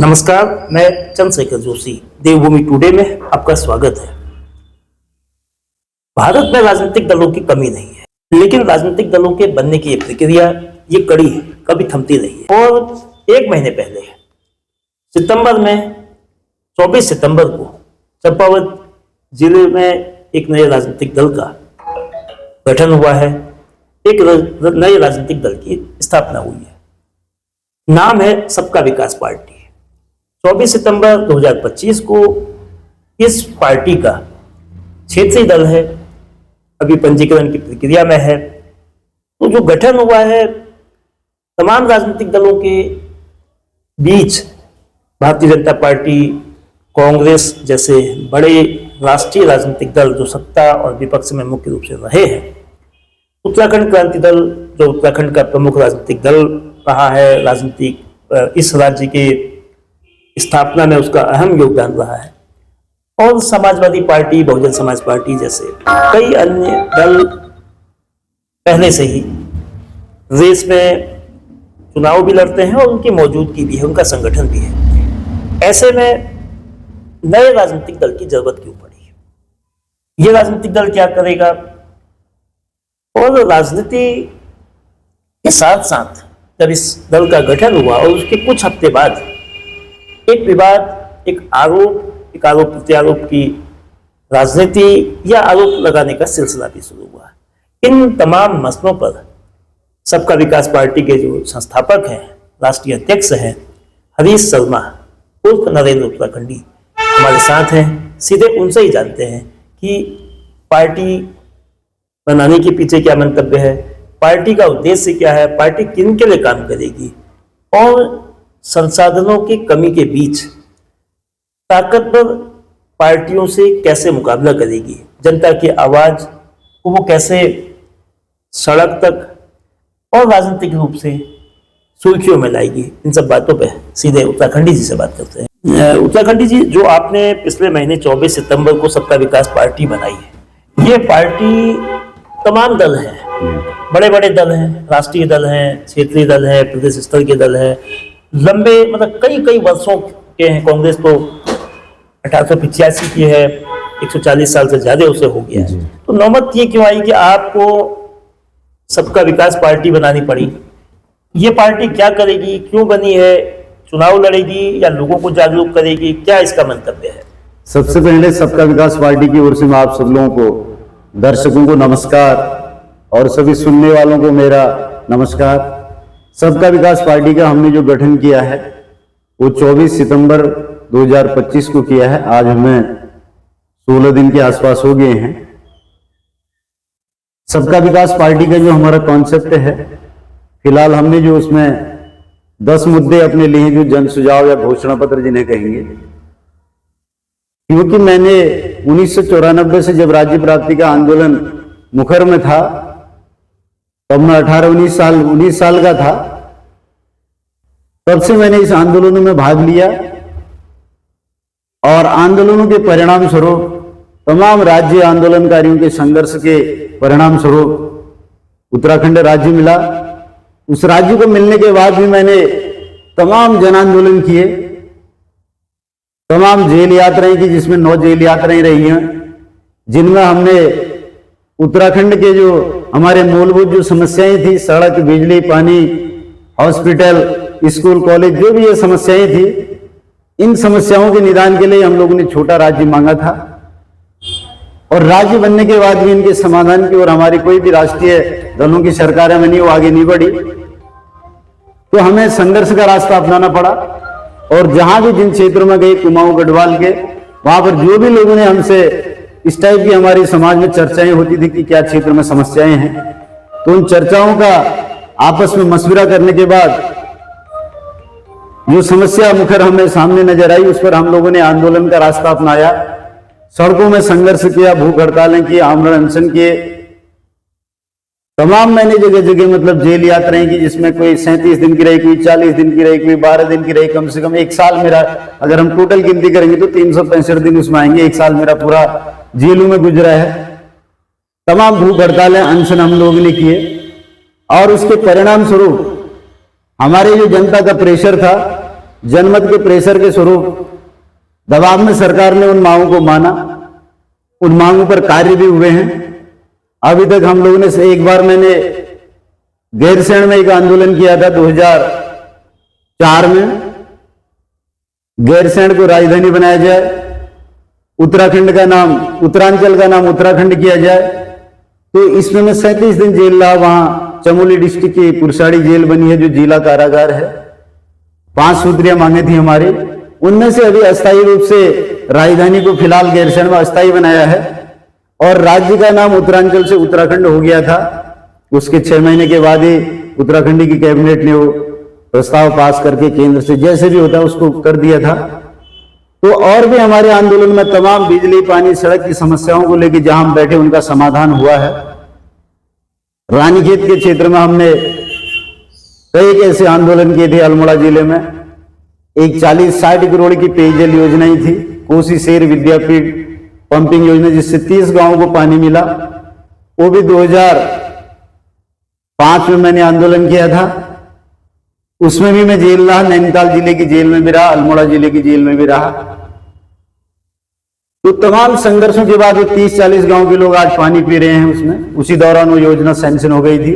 नमस्कार, मैं चंद्रशेखर जोशी। देवभूमि टुडे में आपका स्वागत है। भारत में राजनीतिक दलों की कमी नहीं है, लेकिन राजनीतिक दलों के बनने की ये प्रक्रिया ये कड़ी है, कभी थमती रही है। और एक महीने पहले सितंबर में 24 सितंबर को चंपावत जिले में एक नए राजनीतिक दल का गठन हुआ है। एक नए राजनीतिक दल की स्थापना हुई है। नाम है सबका विकास पार्टी। 24 सितंबर 2025 को इस पार्टी का क्षेत्रीय दल है, अभी पंजीकरण की प्रक्रिया में है। तो जो गठन हुआ है, तमाम राजनीतिक दलों के बीच भारतीय जनता पार्टी, कांग्रेस जैसे बड़े राष्ट्रीय राजनीतिक दल जो सत्ता और विपक्ष में मुख्य रूप से रहे हैं, उत्तराखंड क्रांति दल जो उत्तराखंड का प्रमुख राजनीतिक दल रहा है, राजनीतिक इस राज्य के स्थापना में उसका अहम योगदान रहा है, और समाजवादी पार्टी, बहुजन समाज पार्टी जैसे कई अन्य दल पहले से ही रेस में चुनाव भी लड़ते हैं और उनकी मौजूदगी भी है, उनका संगठन भी है। ऐसे में नए राजनीतिक दल की जरूरत क्यों पड़ी? ये राजनीतिक दल क्या करेगा? और राजनीति के साथ साथ जब इस दल का गठन हुआ और उसके कुछ हफ्ते बाद एक विवाद, एक आरोप प्रत्यारोप की राजनीति या आरोप लगाने का सिलसिला भी शुरू हुआ। इन तमाम मसलों पर सबका विकास पार्टी के जो संस्थापक हैं, राष्ट्रीय अध्यक्ष हैं हरीश शर्मा उर्फ नरेंद्र उत्तराखंडी हमारे साथ हैं। सीधे उनसे ही जानते हैं कि पार्टी बनाने के पीछे क्या मंतव्य है, पार्टी का उद्देश्य क्या है, पार्टी किन के लिए काम करेगी और संसाधनों की कमी के बीच ताकतवर पार्टियों से कैसे मुकाबला करेगी, जनता की आवाज को वो कैसे सड़क तक और राजनीतिक रूप से सुर्खियों में लाएगी। इन सब बातों पे सीधे उत्तराखंडी जी से बात करते हैं। उत्तराखंडी जी, जो आपने पिछले महीने 24 सितंबर को सबका विकास पार्टी बनाई है, ये पार्टी तमाम दल हैं, बड़े बड़े दल हैं, राष्ट्रीय दल हैं, क्षेत्रीय दल हैं, प्रदेश स्तर के दल हैं, लंबे मतलब कई वर्षों के हैं। कांग्रेस तो 1885 की है, 140 साल से ज्यादा उसे हो गया है। तो नौबत ये क्यों आई कि आपको सबका विकास पार्टी बनानी पड़ी? ये पार्टी क्या करेगी, क्यों बनी है, चुनाव लड़ेगी या लोगों को जागरूक करेगी, क्या इसका मंतव्य है? सबसे पहले सबका विकास पार्टी की ओर से मैं आप सब लोगों को, दर्शकों को नमस्कार और सभी सुनने वालों को मेरा नमस्कार। सबका विकास पार्टी का हमने जो गठन किया है वो 24 सितंबर 2025 को किया है। आज हमें 16 दिन के आसपास हो गए हैं। सबका विकास पार्टी का जो हमारा कॉन्सेप्ट है, फिलहाल हमने जो उसमें 10 मुद्दे अपने लिए, जो जन सुझाव या घोषणा पत्र जिन्हें कहेंगे, क्योंकि मैंने 1994 से जब राज्य प्राप्ति का आंदोलन मुखर में था, तब मैं 19 साल का था, तब से मैंने इस आंदोलनों में भाग लिया और आंदोलनों के परिणाम स्वरूप, तमाम राज्य आंदोलनकारियों के संघर्ष के परिणाम स्वरूप उत्तराखंड राज्य मिला। उस राज्य को मिलने के बाद भी मैंने तमाम जन आंदोलन किए, तमाम जेल यात्राएं की, जिसमें 9 जेल यात्राएं रही हैं, जिनमें हमने उत्तराखंड के जो हमारे मूलभूत जो समस्याएं थी, सड़क, बिजली, पानी, हॉस्पिटल, स्कूल, कॉलेज, जो भी ये समस्याएं थी, इन समस्याओं के निदान के लिए हम लोगों ने छोटा राज्य मांगा था। और राज्य बनने के बाद भी इनके समाधान की ओर हमारी कोई भी राष्ट्रीय दलों की सरकारें बनी, वो आगे नहीं बढ़ी। तो हमें संघर्ष का रास्ता अपनाना पड़ा और जहां भी जिन क्षेत्रों में गए, कुमाऊं गढ़वाल के, वहां पर जो भी लोगों ने हमसे इस टाइप की हमारी समाज में चर्चाएं होती थी कि क्या क्षेत्र में समस्याएं हैं, तो उन चर्चाओं का आपस में मशविरा करने के बाद जो समस्या मुखर हमें सामने नजर आई, उस पर हम लोगों ने आंदोलन का रास्ता अपनाया, सड़कों में संघर्ष किया, भूख हड़तालें की, आमरण अनशन किए, तमाम मैंने जगह जगह मतलब जेल यात्राएं की, जिसमें कोई 37 दिन की रही, कोई 40 दिन की रही, कोई 12 दिन की रही। कम से कम एक साल मेरा, अगर हम टोटल गिनती करेंगे तो 365 दिन उसमें आएंगे। एक साल मेरा पूरा जेलों में गुजरा है। तमाम भूख हड़तालें, अनशन हम लोगों ने किए और उसके परिणाम स्वरूप हमारे जो जनता का प्रेशर था जनमत के प्रेशर के स्वरूप दबाव में सरकार ने उन मांगों को माना, उन मांगों पर कार्य भी हुए हैं। अभी तक हम लोगों ने से एक बार मैंने गैरसैंण में एक आंदोलन किया था 2004 में, गैरसैंण को राजधानी बनाया जाए, उत्तराखंड का नाम, उत्तरांचल का नाम उत्तराखंड किया जाए। तो इसमें मैं 37 दिन जेल रहा। वहां चमोली डिस्ट्रिक्ट की पुरसाड़ी जेल बनी है जो जिला कारागार है। 5 सूत्रियां मांगे थी हमारी, उनमें से अभी अस्थायी रूप से राजधानी को फिलहाल गैरसैंण में अस्थायी बनाया है और राज्य का नाम उत्तरांचल से उत्तराखंड हो गया था। उसके 6 महीने के बाद ही उत्तराखंड की कैबिनेट ने वो प्रस्ताव पास करके केंद्र से जैसे भी होता है उसको कर दिया था। तो और भी हमारे आंदोलन में तमाम बिजली, पानी, सड़क की समस्याओं को लेकर जहां हम बैठे उनका समाधान हुआ है। रानीखेत के क्षेत्र में हमने कई ऐसे आंदोलन किए थे। अल्मोड़ा जिले में एक 40-60 करोड़ की पेयजल योजनाएं थी, कोसी शेर विद्यापीठ पंपिंग योजना, जिससे 30 गांवों को पानी मिला। वो भी 2005 में मैंने आंदोलन किया था। उसमें भी मैं जेल रहा, नैनीताल जिले की जेल में भी रहा, अल्मोड़ा जिले की जेल में भी रहा। तो तमाम संघर्षों के बाद वो 30-40 गांव के लोग आज पानी पी रहे हैं। उसमें उसी दौरान वो योजना सैंक्शन हो गई थी।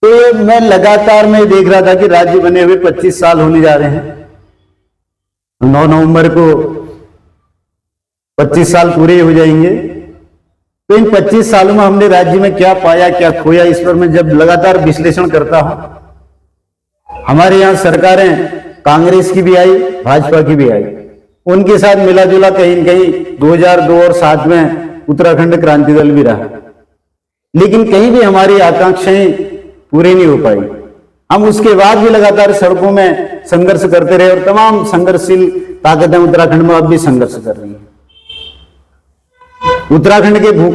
तो ये मैं लगातार मैं देख रहा था कि राज्य बने हुए 25 साल होने जा रहे हैं। 9 नवंबर को 25 साल पूरे हो जाएंगे। तो इन 25 सालों में हमने राज्य में क्या पाया, क्या खोया, इस पर मैं जब लगातार विश्लेषण करता हूं। हमारे यहां सरकारें कांग्रेस की भी आई, भाजपा की भी आई, उनके साथ मिला जुला कहीं न कहीं 2002 और 7 में उत्तराखंड क्रांति दल भी रहा, लेकिन कहीं भी हमारी आकांक्षाएं पूरी नहीं हो पाई। हम उसके बाद भी लगातार सड़कों में संघर्ष करते रहे और तमाम संघर्षशील ताकतें उत्तराखंड में अब भी संघर्ष कर रही हैं। उत्तराखंड के भू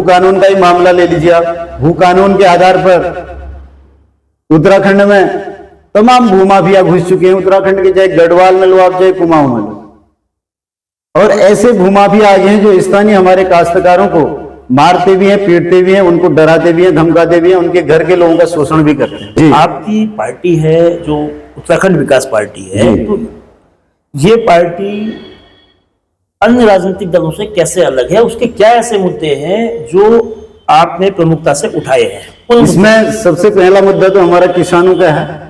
कानून का ही मामला ले लीजिए आप। भू कानून के आधार पर उत्तराखंड में तमाम भूमाफिया घुस चुके हैं। उत्तराखंड के चाहे गढ़वाल में लो आप, चाहे कुमाऊं में लो, और ऐसे भूमाफिया आ गए हैं जो स्थानीय हमारे काश्तकारों को मारते भी हैं, पीटते भी हैं, उनको डराते भी हैं, धमकाते भी हैं, उनके घर के लोगों का शोषण भी करते हैं। आपकी पार्टी है जो उत्तराखंड विकास पार्टी है, तो ये पार्टी अन्य राजनीतिक दलों से कैसे अलग है? उसके क्या ऐसे मुद्दे हैं जो आपने प्रमुखता से उठाए हैं? इसमें सबसे पहला मुद्दा तो हमारा किसानों का है।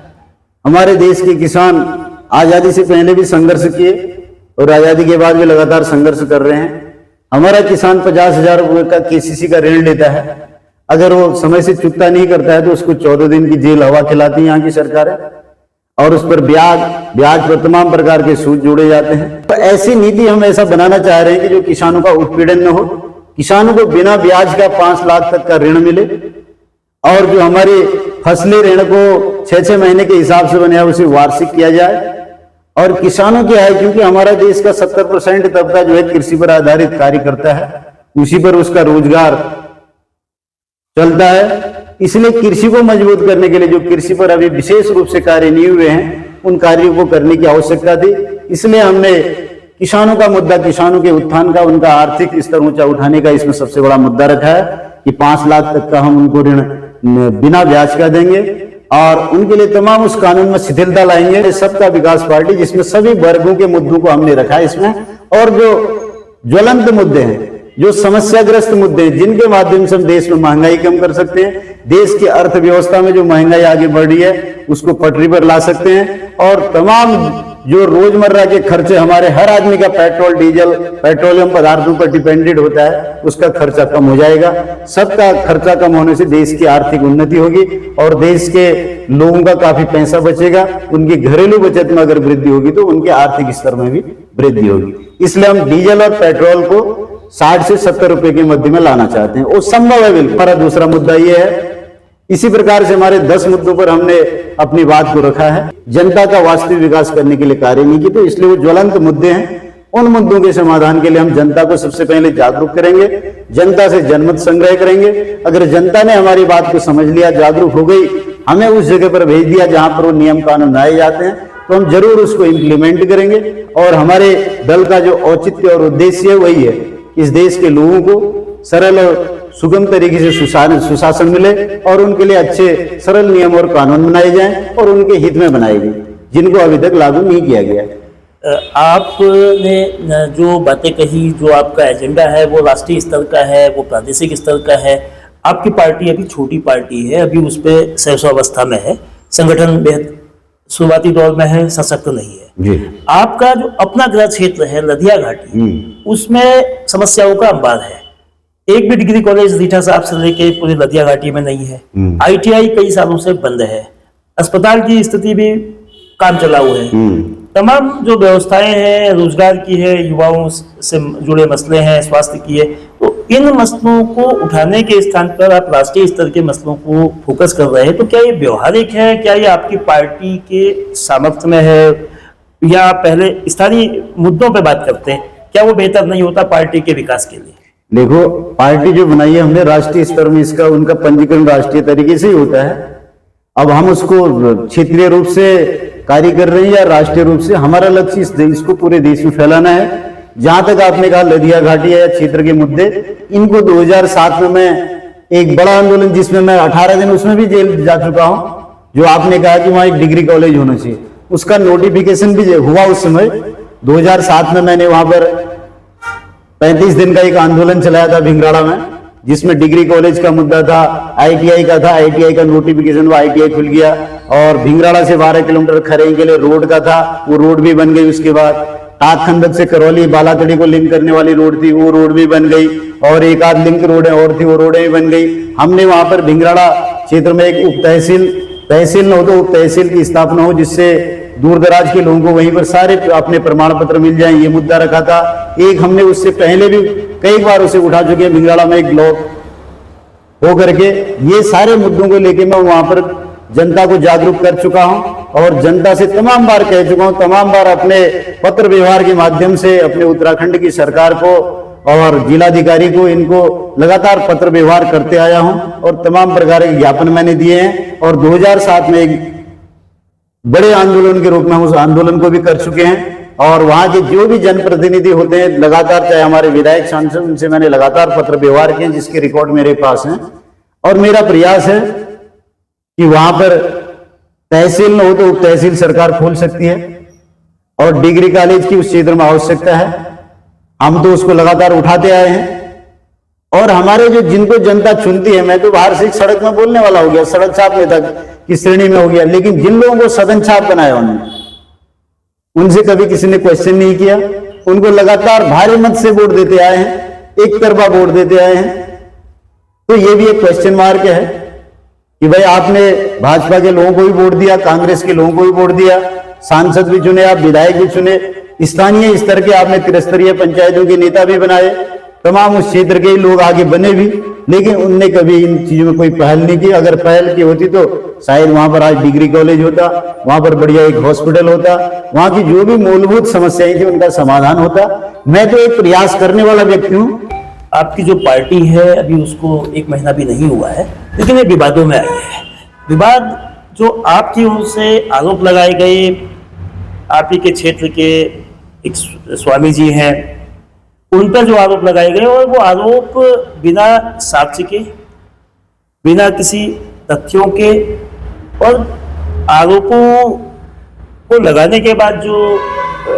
हमारे देश के किसान आजादी से पहले भी संघर्ष किए और आजादी के बाद भी लगातार संघर्ष कर रहे हैं। हमारा किसान 50,000 रुपए का केसीसी का ऋण लेता है, अगर वो समय से चुकता नहीं करता है तो उसको 14 दिन की जेल हवा खिलाती है यहाँ की सरकारें, और उस पर ब्याज पर तमाम प्रकार के सूद जोड़े जाते हैं। तो ऐसी नीति हम ऐसा बनाना चाह रहे हैं कि जो किसानों का उत्पीड़न न हो, किसानों को बिना ब्याज का 5 लाख तक का ऋण मिले, और जो हमारे फसली ऋण को 6-6 महीने के हिसाब से बने उसे वार्षिक किया जाए। और किसानों की आय, क्योंकि हमारा देश का 70% तबका जो है कृषि पर आधारित कार्य करता है, उसी पर उसका रोजगार चलता है, इसलिए कृषि को मजबूत करने के लिए जो कृषि पर अभी विशेष रूप से कार्य नहीं हुए हैं, उन कार्यों को करने की आवश्यकता थी। इसलिए हमने किसानों का मुद्दा, किसानों के उत्थान का, उनका आर्थिक स्तर ऊंचा उठाने का इसमें सबसे बड़ा मुद्दा रखा है कि 5 लाख तक का हम उनको ऋण बिना ब्याज का देंगे और उनके लिए तमाम उस कानून में शिथिलता लाएंगे। सबका विकास पार्टी, जिसमें सभी वर्गों के मुद्दों को हमने रखा है इसमें, और जो ज्वलंत मुद्दे हैं, जो समस्याग्रस्त मुद्दे हैं, जिनके माध्यम से हम देश में महंगाई कम कर सकते हैं, देश की अर्थव्यवस्था में जो महंगाई आगे बढ़ रही है उसको पटरी पर ला सकते हैं, और तमाम जो रोजमर्रा के खर्चे हमारे हर आदमी का पेट्रोल, डीजल, पेट्रोलियम पदार्थों पर डिपेंडेंट होता है, उसका खर्चा कम हो जाएगा। सबका खर्चा कम होने से देश की आर्थिक उन्नति होगी और देश के लोगों का काफी पैसा बचेगा। उनकी घरेलू बचत में अगर वृद्धि होगी तो उनके आर्थिक स्तर में भी वृद्धि होगी। इसलिए हम डीजल और पेट्रोल को 60 से 70 रुपए के मध्य में लाना चाहते हैं, वो संभव है बिल्कुल। हमारा दूसरा मुद्दा ये है, इसी प्रकार से हमारे 10 मुद्दों पर हमने अपनी बात को रखा है। जनता का वास्तविक विकास करने के लिए कार्य नहीं किए, तो इसलिए वो ज्वलंत मुद्दे हैं। उन मुद्दों के समाधान के लिए हम जनता को सबसे पहले जागरूक करेंगे, जनता से जनमत संग्रह करेंगे। अगर जनता ने हमारी बात को समझ लिया, जागरूक हो गई, हमें उस जगह पर भेज दिया जहां पर वो नियम कानून बनाए जाते हैं, तो हम जरूर उसको इम्प्लीमेंट करेंगे। और हमारे दल का जो औचित्य और उद्देश्य है वही है, इस देश के लोगों को सरल और सुगम तरीके से सुशासन मिले और उनके लिए अच्छे सरल नियम और कानून बनाए जाएं और उनके हित में बनाए गए। जिनको अभी तक लागू नहीं किया गया है। आपने जो बातें कही, जो आपका एजेंडा है वो राष्ट्रीय स्तर का है, वो प्रादेशिक स्तर का है। आपकी पार्टी अभी छोटी पार्टी है, अभी उस पर शैशवावस्था में है, संगठन बेहद शुरुआती दौर में है, सशक्त नहीं है जी। आपका जो अपना गृह क्षेत्र है लदिया घाटी, उसमें समस्याओं का अंबार है। एक भी डिग्री कॉलेज रीठा साहब से लेके पूरी लदिया घाटी में नहीं है। ITI कई सालों से बंद है, अस्पताल की स्थिति भी काम चलाऊ है, तमाम जो व्यवस्थाएं हैं रोजगार की है, युवाओं से जुड़े मसले हैं, स्वास्थ्य की है। तो इन मसलों को उठाने के स्थान पर आप राष्ट्रीय स्तर के मसलों को फोकस कर रहे हैं, तो क्या ये व्यवहारिक है? क्या ये आपकी पार्टी के सामर्थ्य में है, या पहले स्थानीय मुद्दों पर बात करते हैं? क्या वो बेहतर नहीं होता पार्टी के विकास के लिए? देखो, पार्टी जो बनाई है हमने राष्ट्रीय स्तर में, इसका उनका पंजीकरण राष्ट्रीय तरीके से ही होता है। अब हम उसको क्षेत्रीय रूप से कार्य कर रहे हैं या राष्ट्रीय रूप से, हमारा लक्ष्य इसको पूरे देश में फैलाना है। जहां तक आपने कहा लदिया घाटी या क्षेत्र के मुद्दे, इनको 2007 में मैं एक बड़ा आंदोलन जिसमें मैं 18 दिन उसमें भी जेल जा चुका हूं। जो आपने कहा कि वहां एक डिग्री कॉलेज होना चाहिए, उसका नोटिफिकेशन भी हुआ उस समय 2007 में। मैंने वहां पर 35 दिन का एक आंदोलन चलाया था भिंगराड़ा में, जिसमें डिग्री कॉलेज का मुद्दा था, ITI का था। ITI का नोटिफिकेशन हुआ, ITI खुल गया। और भिंगराड़ा से 12 किलोमीटर खरेई के लिए रोड का था, वो रोड भी बन गई। उसके बाद टाक खंदक से करौली बालातड़ी को लिंक करने वाली रोड थी, वो रोड भी बन गई। और एक आध लिंक रोड और थी, वो रोडें भी बन गई। हमने वहां पर भिंगराड़ा क्षेत्र में एक उप तहसील न हो तो उप तहसील की स्थापना हो, जिससे दूर दराज के लोगों को वहीं पर सारे अपने प्रमाण पत्र मिल जाएं, ये मुद्दा रखा था। एक हमने उससे पहले भी कई बार उसे उठा चुके हैं, भिंगराड़ा में एक ब्लॉक हो करके। ये सारे मुद्दों को लेके मैं वहां पर जनता को जागरूक कर चुका हूं और जनता से तमाम बार कह चुका हूं, तमाम बार अपने पत्र व्यवहार के माध्यम से अपने उत्तराखंड की सरकार को और जिलाधिकारी को, इनको लगातार पत्र व्यवहार करते आया हूं और तमाम प्रकार के ज्ञापन मैंने दिए हैं। और 2007 में एक बड़े आंदोलन के रूप में उस आंदोलन को भी कर चुके हैं। और वहां के जो भी जनप्रतिनिधि होते हैं लगातार, चाहे हमारे विधायक सांसद, उनसे मैंने लगातार पत्र व्यवहार किए, जिसके रिकॉर्ड मेरे पास हैं। और मेरा प्रयास है कि वहां पर तहसील न हो तो उप तहसील सरकार खोल सकती है, और डिग्री कॉलेज की उस क्षेत्र में आवश्यकता है। हम तो उसको लगातार उठाते आए हैं। और हमारे जो जिनको जनता चुनती है, मैं तो बाहर से सड़क में बोलने वाला हो गया, सड़क छाप नेता की श्रेणी में हो गया, लेकिन जिन लोगों को सदन छाप बनाया उन्होंने, उनसे कभी किसी ने क्वेश्चन नहीं किया। उनको लगातार भारी मत से वोट देते आए हैं, एक तरफा वोट देते आए हैं। तो ये भी एक क्वेश्चन मार्क है कि भाई आपने भाजपा के लोगों को भी वोट दिया, कांग्रेस के लोगों को भी वोट दिया, सांसद भी चुने, आप विधायक भी चुने, स्थानीय स्तर के आपने त्रिस्तरीय पंचायतों के नेता भी बनाए, तमाम उस क्षेत्र के लोग आगे बने भी, लेकिन उनने कभी इन चीजों में कोई पहल नहीं की। अगर पहल की होती तो शायद वहां पर आज डिग्री कॉलेज होता, वहां पर बढ़िया एक हॉस्पिटल होता, वहां की जो भी मूलभूत समस्याएं थी उनका समाधान होता। मैं तो एक प्रयास करने वाला व्यक्ति हूं। आपकी जो पार्टी है अभी उसको 1 महीना भी नहीं हुआ है, लेकिन ये विवादों में आई है। विवाद जो आपकी ओर से आरोप लगाए गए, आप ही के क्षेत्र के एक स्वामी जी हैं, उन पर जो आरोप लगाए गए, और वो आरोप बिना साक्ष्य के, बिना किसी तथ्यों के, और आरोपों को लगाने के बाद जो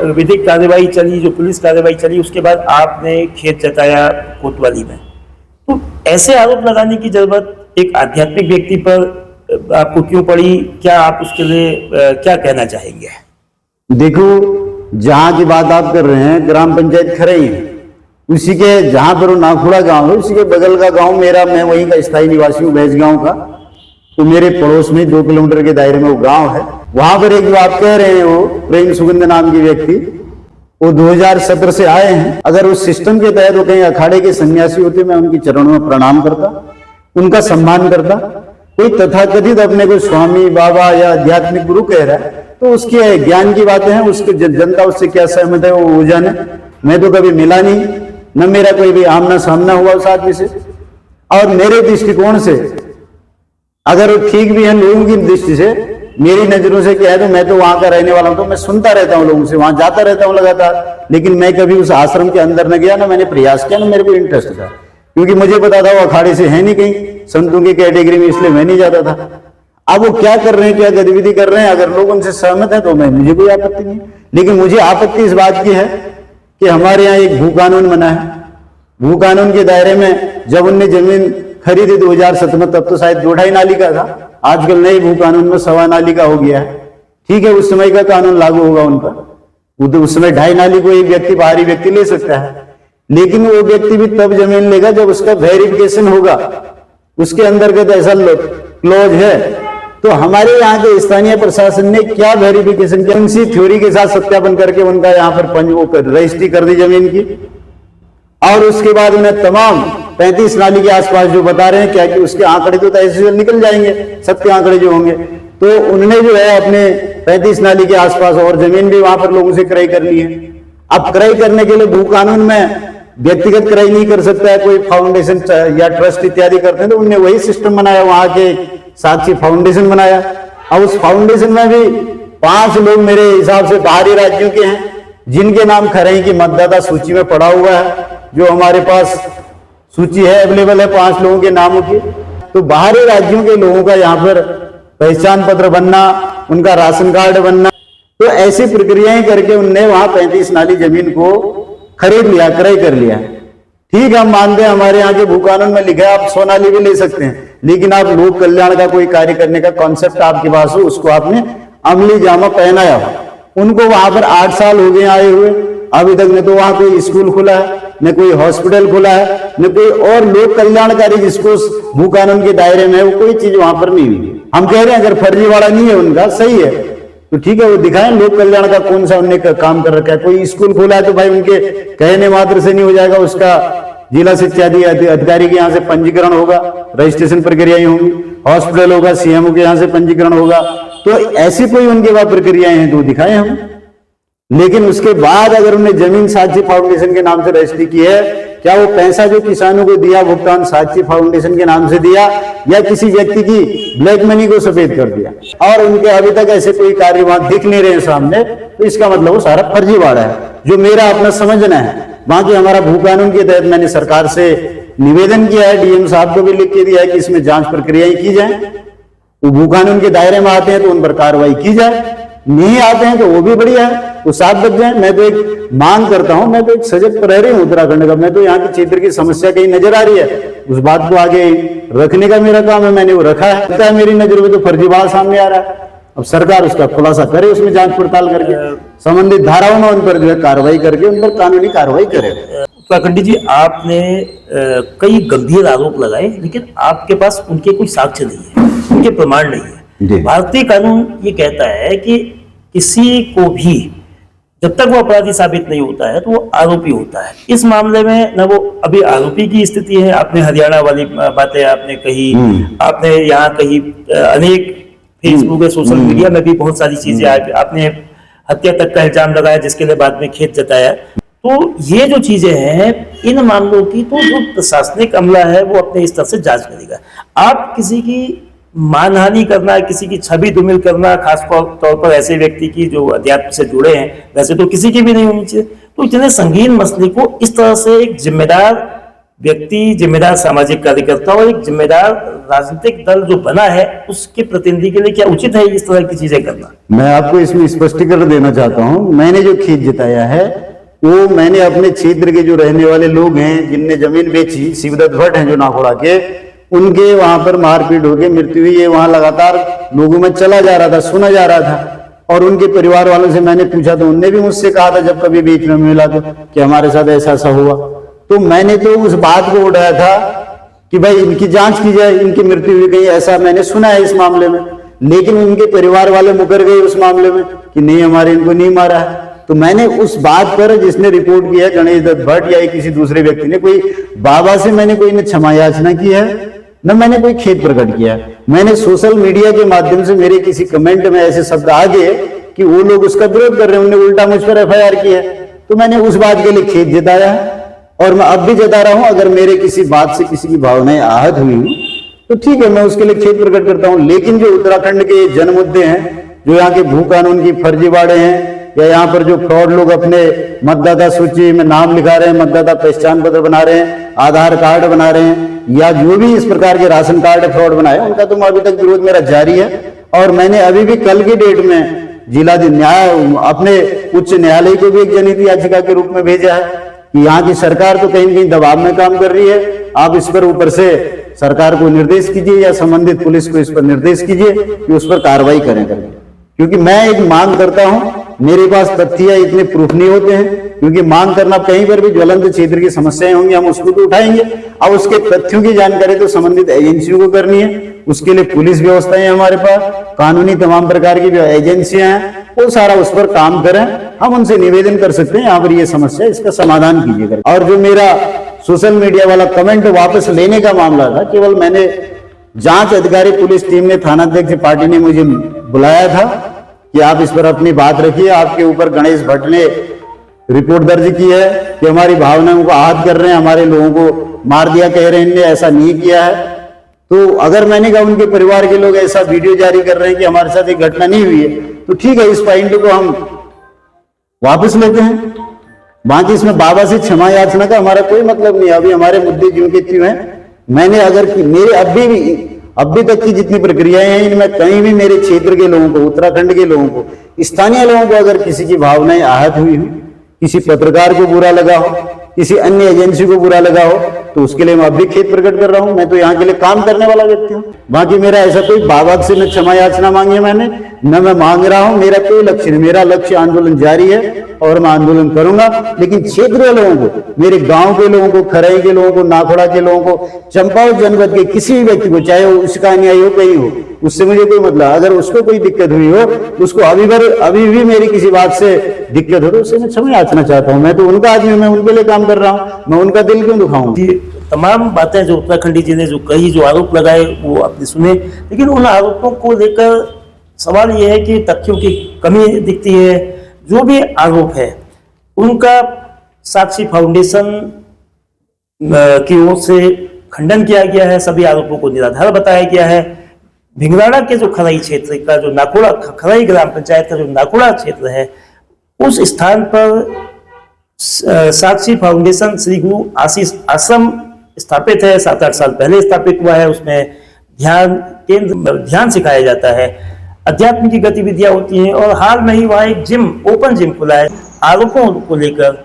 विधिक कार्यवाही चली, जो पुलिस कार्यवाही चली, उसके बाद आपने खेद जताया कोतवाली में। तो ऐसे आरोप लगाने की जरूरत एक आध्यात्मिक व्यक्ति पर आपको क्यों पड़ी? क्या आप उसके लिए क्या कहना चाहेंगे? देखो, जहां की बात आप कर रहे हैं, ग्राम पंचायत खरई, उसी के जहां पर वो नाखुड़ा गांव है, उसी के बगल का गांव मेरा, मैं वहीं का स्थायी निवासी हूँ, भैंस गांव का। तो मेरे पड़ोस में 2 किलोमीटर के दायरे में वो गांव है। वहां पर एक जो आप कह रहे हैं, वो प्रेम सुगंध नाम के व्यक्ति, वो 2017 से आए हैं। अगर उस सिस्टम के तहत वो कहीं अखाड़े के सन्यासी होते, मैं उनके चरणों में प्रणाम करता, उनका सम्मान करता। कोई तथाकथित अपने को स्वामी, बाबा या आध्यात्मिक गुरु कह रहा है, तो उसके ज्ञान की बातें हैं, उसके जनता उससे क्या सहमत है वो जाने। मैं तो कभी मिला नहीं, न मेरा कोई भी आमना सामना हुआ उस आदमी से। और मेरे दृष्टिकोण से अगर वो ठीक भी है लोगों की दृष्टि से, मेरी नजरों से क्या है, तो मैं तो वहां का रहने वाला हूं, तो मैं सुनता रहता हूं लोगों से, वहां जाता रहता हूं लगातार। लेकिन मैं कभी उस आश्रम के अंदर न गया, ना मैंने प्रयास किया, ना मेरे को इंटरेस्ट था, क्योंकि मुझे पता था वो अखाड़े से है नहीं कहीं संतों की कैटेगरी में, इसलिए मैं नहीं जाता था। अब वो क्या कर रहे हैं, क्या गतिविधि कर रहे हैं, अगर लोग उनसे सहमत हैं तो मुझे कोई आपत्ति नहीं। लेकिन मुझे आपत्ति इस बात की है कि हमारे यहाँ एक भू कानून बना है। भू कानून के दायरे में जब उनने जमीन खरीदी 2007 में, तब तो शायद 2.5 नाली का था। आजकल नए भू कानून में 1.25 नाली का हो गया है। ठीक है, उस समय का कानून लागू होगा उन पर। उस समय 2.5 नाली को एक व्यक्ति, बाहरी व्यक्ति ले सकता है, लेकिन वो व्यक्ति भी तब जमीन लेगा जब उसका वेरिफिकेशन होगा, उसके अंतर्गत ऐसा क्लॉज है। तो हमारे यहाँ के स्थानीय प्रशासन ने क्या वेरिफिकेशन किया, उनसी थ्योरी के साथ सत्यापन करके उनका यहाँ पर रजिस्ट्री कर दी जमीन की। और उसके बाद उन्हें तमाम 35 नाली के आसपास जो बता रहे हैं, क्या कि उसके आंकड़े तो तहसील निकल जाएंगे, सत्य आंकड़े जो होंगे, तो उन्होंने जो है अपने 35 नाली के आसपास और जमीन भी वहां पर लोगों से क्रय कर ली है। अब क्रय करने के लिए भू कानून में व्यक्तिगत क्रय नहीं कर सकता है, कोई फाउंडेशन या ट्रस्ट इत्यादि करते हैं, तो उन्होंने वही सिस्टम बनाया, वहां के साक्षी फाउंडेशन बनाया। और उस फाउंडेशन में भी 5 लोग मेरे हिसाब से बाहरी राज्यों के हैं, जिनके नाम खरई की मतदाता सूची में पड़ा हुआ है, जो हमारे पास सूची है, अवेलेबल है 5 लोगों के नामों की। तो बाहरी राज्यों के लोगों का यहाँ पर पहचान पत्र बनना, उनका राशन कार्ड बनना, तो ऐसी प्रक्रियाएं करके उनने वहां 35 नाली जमीन को खरीद लिया, क्रय कर लिया। ठीक है, हम मानते हैं हमारे यहाँ के भू कानून में लिखा है आप 100 नाली भी ले सकते हैं, लेकिन आप लोक कल्याण का कोई कार्य करने का कॉन्सेप्ट आपके पास हो, उसको आपने अमली जामा पहनाया हो। उनको वहां पर 8 साल हो गए आए हुए, अभी तक न तो वहां कोई स्कूल खुला है, न कोई हॉस्पिटल खुला है, न कोई और लोक कल्याणकारी जिसको भू कानून के दायरे में है, वो कोई चीज वहां पर नहीं हुई। हम कह रहे हैं अगर फर्जीवाड़ा नहीं है उनका, सही है, तो ठीक है, वो दिखाएं लोक कल्याण का कौन सा उनने काम कर रखा है। कोई स्कूल खोला है तो भाई उनके कहने मात्र से नहीं हो जाएगा, उसका जिला शिक्षा अधिकारी के यहाँ से पंजीकरण होगा, रजिस्ट्रेशन प्रक्रियाएं होंगी, हॉस्पिटल होगा, सीएमओ के यहाँ से पंजीकरण होगा। तो ऐसी कोई उनके पास प्रक्रियाएं हैं तो दिखाएं हम। लेकिन उसके बाद अगर उन्हें जमीन साक्षी फाउंडेशन के नाम से रजिस्ट्री की है, क्या वो पैसा जो किसानों को दिया भुगतान साक्षी फाउंडेशन के नाम से दिया, या किसी व्यक्ति की ब्लैक मनी को सफेद कर दिया, और उनके अभी तक ऐसे कोई कार्य वहां दिख नहीं रहे सामने, तो इसका मतलब वो सारा फर्जीवाड़ा है, जो मेरा अपना समझना है। बाकी हमारा भू कानून के तहत मैंने सरकार से निवेदन किया है, डीएम साहब को भी लिख के दिया है कि इसमें जांच प्रक्रियाएं की जाए। वो भू कानून के दायरे में आते हैं तो उन पर कार्रवाई की जाए, नहीं आते हैं तो वो भी बढ़िया है, वो साथ बच जाए। मैं तो एक मांग करता हूं, मैं तो एक सजग प्रहरी हूं उत्तराखंड का, मैं तो यहाँ के क्षेत्र की समस्या कहीं नजर आ रही है, उस बात को आगे रखने का मेरा काम है, मैंने वो रखा है। लगता है मेरी नजर में तो फर्जीवाड़ा सामने आ रहा है, अब सरकार उसका खुलासा करे, उसमें जांच पड़ताल करके संबंधित धाराओं में उन पर जो है कार्रवाई करके उन पर कानूनी कार्रवाई करे। उत्तराखंडी जी, आपने कई गंभीर आरोप लगाए, लेकिन आपके पास उनके कोई साक्ष्य नहीं है, उनके प्रमाण नहीं है। भारतीय कानून ये कहता है कि किसी को भी जब तक वो अपराधी साबित नहीं होता है तो वो आरोपी होता है। इस मामले में ना वो अभी आरोपी की स्थिति है, आपने हरियाणा वाली बातें आपने कही, आपने यहाँ कही, अनेक फेसबुक या सोशल मीडिया में भी बहुत सारी चीजें आपने हत्या तक का इल्जाम लगाया, जिसके लिए बाद में खेद जताया। तो ये जो चीजें हैं इन मामलों की, तो जो प्रशासनिक अमला है वो अपने स्तर से जांच करेगा। आप किसी की मानहानि करना, किसी की छवि धूमिल करना, खास तौर पर ऐसे व्यक्ति की जो अध्यात्म से जुड़े हैं, वैसे तो किसी की भी नहीं होनी चाहिए। तो इतने संगीन मसले को इस तरह से एक जिम्मेदार व्यक्ति, जिम्मेदार सामाजिक कार्यकर्ता और एक जिम्मेदार राजनीतिक दल जो बना है, उसके प्रतिनिधि के लिए क्या उचित है इस तरह की चीजें करना? मैं आपको इसमें स्पष्टीकरण देना चाहता हूं। मैंने जो खेद जताया है वो मैंने अपने क्षेत्र के जो रहने वाले लोग हैं, जिनने जमीन बेची, शिवदत्त भट्ट हैं जो नाखोड़ा के, उनके वहां पर मारपीट हो गई, मृत्यु हुई है, वहां लगातार लोगों में चला जा रहा था, सुना जा रहा था। और उनके परिवार वालों से मैंने पूछा तो उनने भी मुझसे कहा था जब कभी बीच में मिला तो, कि हमारे साथ ऐसा ऐसा हुआ। तो मैंने तो उस बात को उठाया था कि भाई इनकी जांच की जाए, इनकी मृत्यु हुई गई, ऐसा मैंने सुना है इस मामले में। लेकिन उनके परिवार वाले मुकर गए उस मामले में कि नहीं, हमारे इनको नहीं मारा है। तो मैंने उस बात पर, जिसने रिपोर्ट किया है गणेश दत्त भट्ट या किसी दूसरे व्यक्ति ने, कोई बाबा से मैंने कोई न क्षमा याचना की है, न मैंने कोई खेद प्रकट किया। मैंने सोशल मीडिया के माध्यम से मेरे किसी कमेंट में ऐसे शब्द आ गए कि वो लोग उसका विरोध कर रहे हैं, उन्होंने उल्टा मुझ पर एफआईआर की है, तो मैंने उस बात के लिए खेद जताया है। और मैं अब भी जता रहा हूं, अगर मेरे किसी बात से किसी की भावनाएं आहत हुई तो ठीक है, मैं उसके लिए खेद प्रकट करता हूं। लेकिन जो उत्तराखंड के जन मुद्दे हैं, जो यहाँ के भू कानून की फर्जीवाड़े हैं, या यहाँ पर जो फ्रॉड लोग अपने मतदाता सूची में नाम लिखा रहे हैं, मतदाता पहचान पत्र बना रहे हैं, आधार कार्ड बना रहे हैं, या जो भी इस प्रकार के राशन कार्ड फ्रॉड बनाए, उनका तो अभी तक विरोध मेरा जारी है। और मैंने अभी भी कल की डेट में जिला न्याय अपने उच्च न्यायालय को भी एक जनहित याचिका के रूप में भेजा है कि यहाँ की सरकार तो कहीं कहीं दबाव में काम कर रही है, आप इस पर ऊपर से सरकार को निर्देश कीजिए या संबंधित पुलिस को इस पर निर्देश कीजिए कि उस पर कार्रवाई करें। क्योंकि मैं एक मांग करता हूं, मेरे पास तथ्य इतने प्रूफ नहीं होते हैं, क्योंकि मांग करना कहीं पर भी ज्वलंत क्षेत्र की समस्याएं होंगी, हम उसको तो उठाएंगे। अब उसके तथ्यों की जानकारी तो संबंधित एजेंसियों को करनी है, उसके लिए पुलिस व्यवस्थाएं हैं हमारे पास, कानूनी तमाम प्रकार की जो एजेंसियां हैं वो सारा उस पर काम करें। हम उनसे निवेदन कर सकते हैं, यहाँ पर ये समस्या, इसका समाधान कीजिएगा। और जो मेरा सोशल मीडिया वाला कमेंट वापस लेने का मामला था, केवल मैंने जांच अधिकारी पुलिस टीम ने, थानाध्यक्ष पार्टी ने मुझे बुलाया था कि आप इस पर अपनी बात रखिए, आपके ऊपर गणेश भट्ट ने रिपोर्ट दर्ज की है कि हमारी भावनाओं को आहत कर रहे हैं, हमारे लोगों को मार दिया कह रहे हैं, इनने ऐसा नहीं किया है। तो अगर मैंने कहा उनके परिवार के लोग ऐसा वीडियो जारी कर रहे हैं कि हमारे साथ एक घटना नहीं हुई है, तो ठीक है, इस पॉइंट को हम वापस लेते हैं। बाकी इसमें बाबा से क्षमा याचना का हमारा कोई मतलब नहीं है। अभी हमारे मुद्दे जिनके क्यों हैं, मैंने अगर मेरे अभी तक की जितनी प्रक्रियाएं हैं, इनमें कहीं भी मेरे क्षेत्र के लोगों को, उत्तराखंड के लोगों को, स्थानीय लोगों को अगर किसी की भावनाएं आहत हुई हो, किसी पत्रकार को बुरा लगा हो, किसी अन्य एजेंसी को बुरा लगा हो, तो उसके लिए मैं अभी खेद प्रकट कर रहा हूं। मैं तो यहाँ के लिए काम करने वाला व्यक्ति हूँ। बाकी मेरा ऐसा कोई बाबा से न क्षमा याचना मांगी है मैंने, न मैं मांग रहा हूं। मेरा कोई लक्ष्य नहीं, मेरा लक्ष्य आंदोलन जारी है और मैं आंदोलन करूंगा। लेकिन क्षेत्र के लोगों को, मेरे गांव के लोगों को, खरई के लोगों को, नाखोड़ा के लोगों को, चंपावत जनपद के किसी भी व्यक्ति को, चाहे वो उसका अन्याय हो, कहीं हो, उससे मुझे कोई मतलब। अगर उसको कोई दिक्कत हुई हो, उसको अभी भी मेरी किसी बात से दिक्कत हो, तो उससे मैं क्षमा याचना चाहता हूँ। मैं तो उनका आदमी, मैं उनके लिए काम कर रहा हूँ, मैं उनका दिल क्यों दुखाऊं। तमाम बातें जो उत्तराखंडी जी ने जो कही, जो आरोप लगाए, वो आपने सुने। लेकिन उन आरोपों को लेकर सवाल ये है कि तथ्यों की कमी दिखती है। जो भी आरोप है उनका साक्षी फाउंडेशन की ओर से खंडन किया गया है, सभी आरोपों को निराधार बताया गया है। भिंगराड़ा के जो खराई क्षेत्र का जो नाकोड़ा, खराई ग्राम पंचायत का जो नाकोड़ा क्षेत्र है, उस स्थान पर साक्षी फाउंडेशन श्री गुरु आशीष आश्रम स्थापित है। 7-8 साल पहले स्थापित हुआ है। उसमें ध्यान सिखाया जाता है, अध्यात्म की गतिविधियां होती हैं, और हाल में ही वहाँ एक जिम, ओपन जिम खुला है। आरोपों को लेकर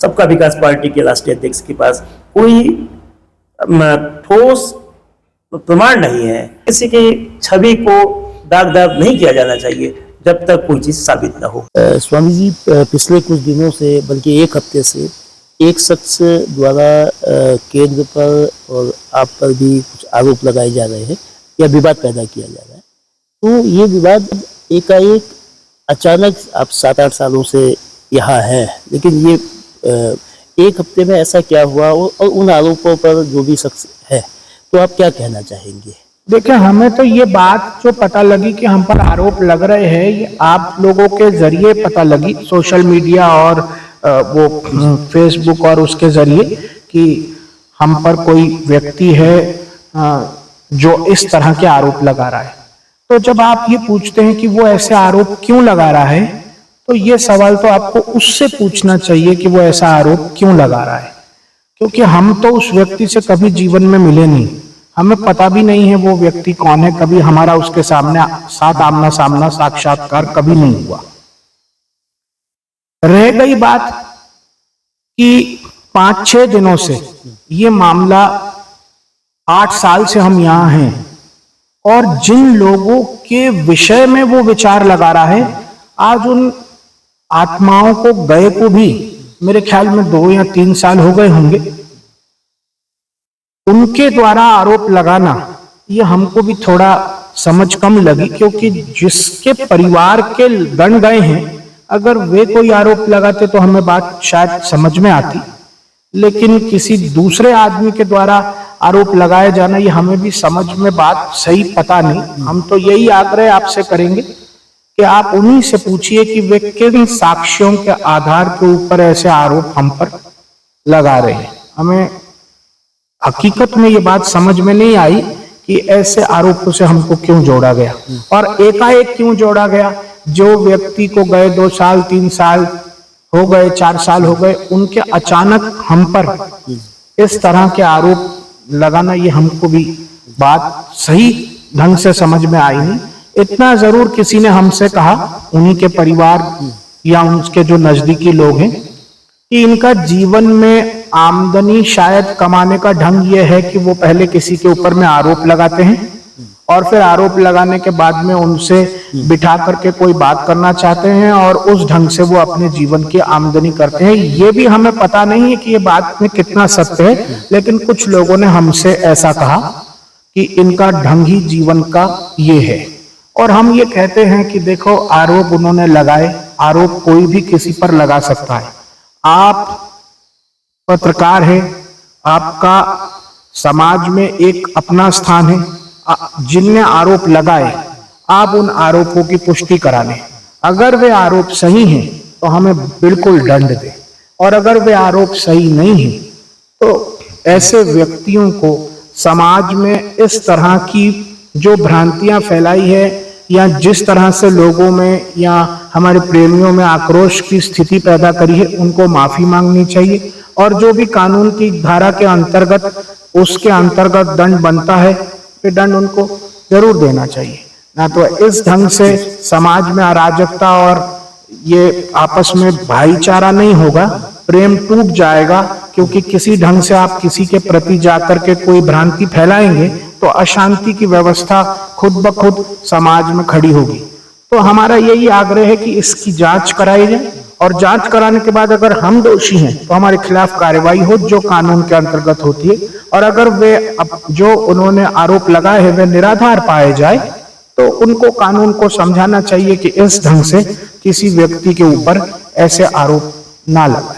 सबका विकास पार्टी के राष्ट्रीय अध्यक्ष के पास कोई ठोस प्रमाण नहीं है। किसी की छवि को दागदार नहीं किया जाना चाहिए जब तक कोई चीज साबित न हो। स्वामी जी, पिछले कुछ दिनों से, बल्कि एक हफ्ते से, एक शख्स द्वारा केंद्र पर और आप पर भी कुछ आरोप लगाए जा रहे हैं या विवाद पैदा किया जा रहा है। तो ये विवाद एकाएक अचानक, आप 7-8 सालों से यहाँ है, लेकिन ये एक हफ्ते में ऐसा क्या हुआ, और उन आरोपों पर जो भी शख्स है, तो आप क्या कहना चाहेंगे? देखिए, हमें तो ये बात जो पता लगी कि हम पर आरोप लग रहे हैं, ये आप लोगों के जरिए पता लगी, सोशल मीडिया और वो फेसबुक और उसके जरिए, कि हम पर कोई व्यक्ति है जो इस तरह के आरोप लगा रहा है। तो जब आप ये पूछते हैं कि वो ऐसे आरोप क्यों लगा रहा है, तो ये सवाल तो आपको उससे पूछना चाहिए कि वो ऐसा आरोप क्यों लगा रहा है, क्योंकि हम तो उस व्यक्ति से कभी जीवन में मिले नहीं, हमें पता भी नहीं है वो व्यक्ति कौन है, कभी हमारा उसके साथ आमना सामना साक्षात्कार कभी नहीं हुआ। रह गई बात कि 5-6 दिनों से ये मामला, 8 साल से हम यहाँ हैं, और जिन लोगों के विषय में वो विचार लगा रहा है, आज उन आत्माओं को गए को भी मेरे ख्याल में 2 या 3 साल हो गए होंगे। उनके द्वारा आरोप लगाना, ये हमको भी थोड़ा समझ कम लगी, क्योंकि जिसके परिवार के गण गए हैं, अगर वे कोई आरोप लगाते तो हमें बात शायद समझ में आती, लेकिन किसी दूसरे आदमी के द्वारा आरोप लगाया जाना, ये हमें भी समझ में बात सही पता नहीं। हम तो यही आग्रह आपसे करेंगे कि आप उन्हीं से पूछिए कि वे किन साक्ष्यों के आधार के ऊपर ऐसे आरोप हम पर लगा रहे हैं। हमें हकीकत में ये बात समझ में नहीं आई कि ऐसे आरोपों से हमको क्यों जोड़ा गया, और एकाएक क्यों जोड़ा गया। जो व्यक्ति को गए 2 साल 3 साल हो गए, 4 साल हो गए, उनके अचानक हम पर इस तरह के आरोप लगाना, ये हमको भी बात सही ढंग से समझ में आई नहीं। इतना जरूर किसी ने हमसे कहा, उन्हीं के परिवार या उनके जो नजदीकी लोग हैं, कि इनका जीवन में आमदनी शायद कमाने का ढंग ये है कि वो पहले किसी के ऊपर में आरोप लगाते हैं और फिर आरोप लगाने के बाद में उनसे बिठा करके कोई बात करना चाहते हैं और उस ढंग से वो अपने जीवन की आमदनी करते हैं। ये भी हमें पता नहीं है कि ये बात में कितना सत्य है, लेकिन कुछ लोगों ने हमसे ऐसा कहा कि इनका ढंग ही जीवन का ये है। और हम ये कहते हैं कि देखो, आरोप उन्होंने लगाए, आरोप कोई भी किसी पर लगा सकता है। आप पत्रकार हैं, आपका समाज में एक अपना स्थान है। जिनने आरोप लगाए, आप उन आरोपों की पुष्टि करा लें। अगर वे आरोप सही हैं तो हमें बिल्कुल दंड दें, और अगर वे आरोप सही नहीं हैं तो ऐसे व्यक्तियों को समाज में इस तरह की जो भ्रांतियां फैलाई है या जिस तरह से लोगों में या हमारे प्रेमियों में आक्रोश की स्थिति पैदा करी है, उनको माफी मांगनी चाहिए। और जो भी कानून की धारा के अंतर्गत उसके अंतर्गत दंड बनता है, फिर दंड उनको जरूर देना चाहिए। ना तो इस ढंग से समाज में अराजकता और ये आपस में भाईचारा नहीं होगा, प्रेम टूट जाएगा। क्योंकि किसी ढंग से आप किसी के प्रति जाकर के कोई भ्रांति फैलाएंगे तो अशांति की व्यवस्था खुद ब खुद समाज में खड़ी होगी। तो हमारा यही आग्रह है कि इसकी जांच कराई जाए, और जांच कराने के बाद अगर हम दोषी हैं तो हमारे खिलाफ कार्रवाई हो जो कानून के अंतर्गत होती है। और अगर वे जो उन्होंने आरोप लगाए हैं वे निराधार पाए जाए तो उनको कानून को समझाना चाहिए कि इस ढंग से किसी व्यक्ति के ऊपर ऐसे आरोप ना लगाए।